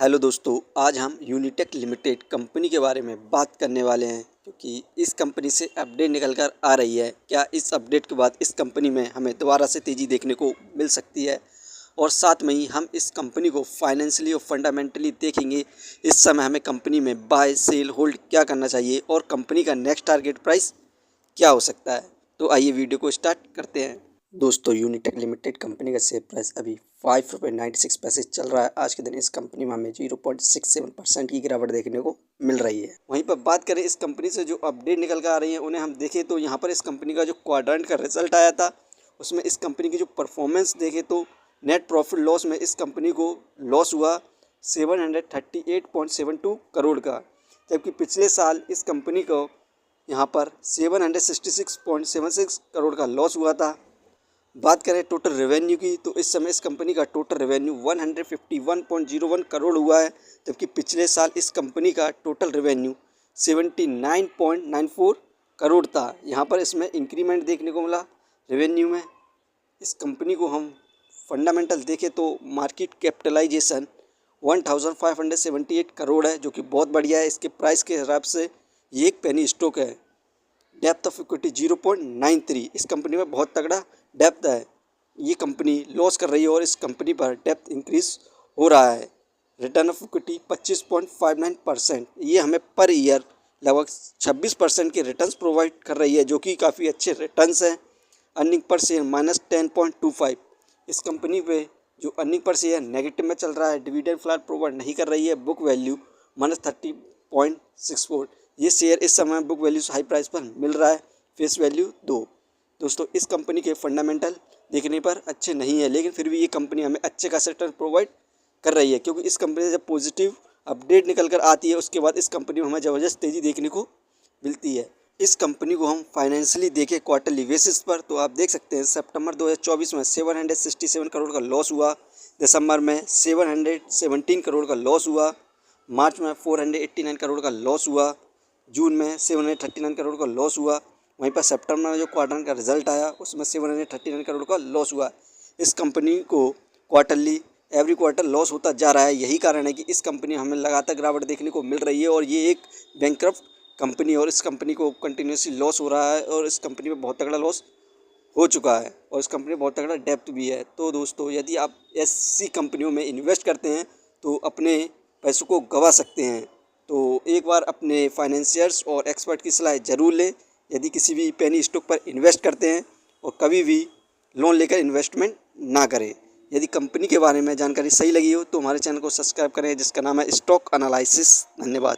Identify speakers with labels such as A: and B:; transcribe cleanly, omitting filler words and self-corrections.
A: Hello दोस्तों, आज हम यूनिटेक लिमिटेड कंपनी के बारे में बात करने वाले हैं क्योंकि इस कंपनी से अपडेट निकल कर आ रही है। क्या इस अपडेट के बाद इस कंपनी में हमें दोबारा से तेज़ी देखने को मिल सकती है, और साथ में ही हम इस कंपनी को फाइनेंशियली और फंडामेंटली देखेंगे। इस समय हमें कंपनी में बाय सेल होल्ड क्या करना चाहिए और कंपनी का नेक्स्ट टारगेट प्राइस क्या हो सकता है। तो आइए वीडियो को स्टार्ट करते हैं। दोस्तों, यूनिटेक लिमिटेड कंपनी का शेयर प्राइस अभी ₹5.96 चल रहा है। आज के दिन इस कंपनी में हमें 0.67% की गिरावट देखने को मिल रही है। वहीं पर बात करें इस कंपनी से जो अपडेट निकल कर आ रही है उन्हें हम देखें तो यहाँ पर इस कंपनी का जो क्वाड्रेंट का रिजल्ट आया था उसमें इस कंपनी की जो परफॉर्मेंस देखें तो नेट प्रॉफिट लॉस में इस कंपनी को लॉस हुआ 738.72 करोड़ का, जबकि पिछले साल इस कंपनी को यहाँ पर 766.76 करोड़ का लॉस हुआ था। बात करें टोटल रेवेन्यू की तो इस समय इस कंपनी का टोटल रेवेन्यू 151.01 करोड़ हुआ है, जबकि पिछले साल इस कंपनी का टोटल रेवेन्यू 79.94 करोड़ था। यहाँ पर इसमें इंक्रीमेंट देखने को मिला रेवेन्यू में। इस कंपनी को हम फंडामेंटल देखें तो मार्केट कैपिटलाइजेशन 1578 करोड़ है, जो कि बहुत बढ़िया है। इसके प्राइस के हिसाब से ये एक पेनी स्टॉक है। डेप्थ ऑफ इक्विटी 0.93, इस कंपनी में बहुत तगड़ा डेप्थ है। ये कंपनी लॉस कर रही है और इस कंपनी पर डेप्थ इंक्रीज हो रहा है। रिटर्न ऑफ इक्विटी 25.59%, ये हमें पर ईयर लगभग 26% के रिटर्न्स प्रोवाइड कर रही है, जो कि काफ़ी अच्छे रिटर्न्स हैं। अर्निंग पर शेयर -10.25, इस कंपनी पे जो अर्निंग पर शेयर नेगेटिव में चल रहा है। डिविडेंड फ्लैट प्रोवाइड नहीं कर रही है। बुक वैल्यू -30.64, ये शेयर इस समय बुक वैल्यू से हाई प्राइस पर मिल रहा है। Face value 2। दोस्तों, इस कंपनी के फंडामेंटल देखने पर अच्छे नहीं है, लेकिन फिर भी ये कंपनी हमें अच्छे खासे रिटर्न प्रोवाइड कर रही है, क्योंकि इस कंपनी से जब पॉजिटिव अपडेट निकल कर आती है उसके बाद इस कंपनी में हमें ज़बरदस्त तेज़ी देखने को मिलती है। इस कंपनी को हम फाइनेंशियली देखें क्वार्टरली बेसिस पर तो आप देख सकते हैं सितंबर 2024 में 767 करोड़ का लॉस हुआ, दिसंबर में 717 करोड़ का लॉस हुआ, मार्च में 489 करोड़ का लॉस हुआ, जून में 739 करोड़ का लॉस हुआ। वहीं पर सितंबर में जो क्वार्टर का रिजल्ट आया उसमें 739 करोड़ का लॉस हुआ। इस कंपनी को क्वार्टरली एवरी क्वार्टर लॉस होता जा रहा है। यही कारण है कि इस कंपनी हमें लगातार गिरावट देखने को मिल रही है, और ये एक बैंकरप्ट कंपनी है और इस कंपनी को कंटिन्यूसली लॉस हो रहा है, और इस कंपनी में बहुत तगड़ा लॉस हो चुका है, और इस कंपनी में बहुत तगड़ा डेप्थ भी है। तो दोस्तों, यदि आप ऐसी कंपनियों में इन्वेस्ट करते हैं तो अपने पैसों को गंवा सकते हैं। तो एक बार अपने फाइनेंशियर्स और एक्सपर्ट की सलाह ज़रूर लें यदि किसी भी पेनी स्टॉक पर इन्वेस्ट करते हैं, और कभी भी लोन लेकर इन्वेस्टमेंट ना करें। यदि कंपनी के बारे में जानकारी सही लगी हो तो हमारे चैनल को सब्सक्राइब करें, जिसका नाम है स्टॉक एनालिसिस। धन्यवाद।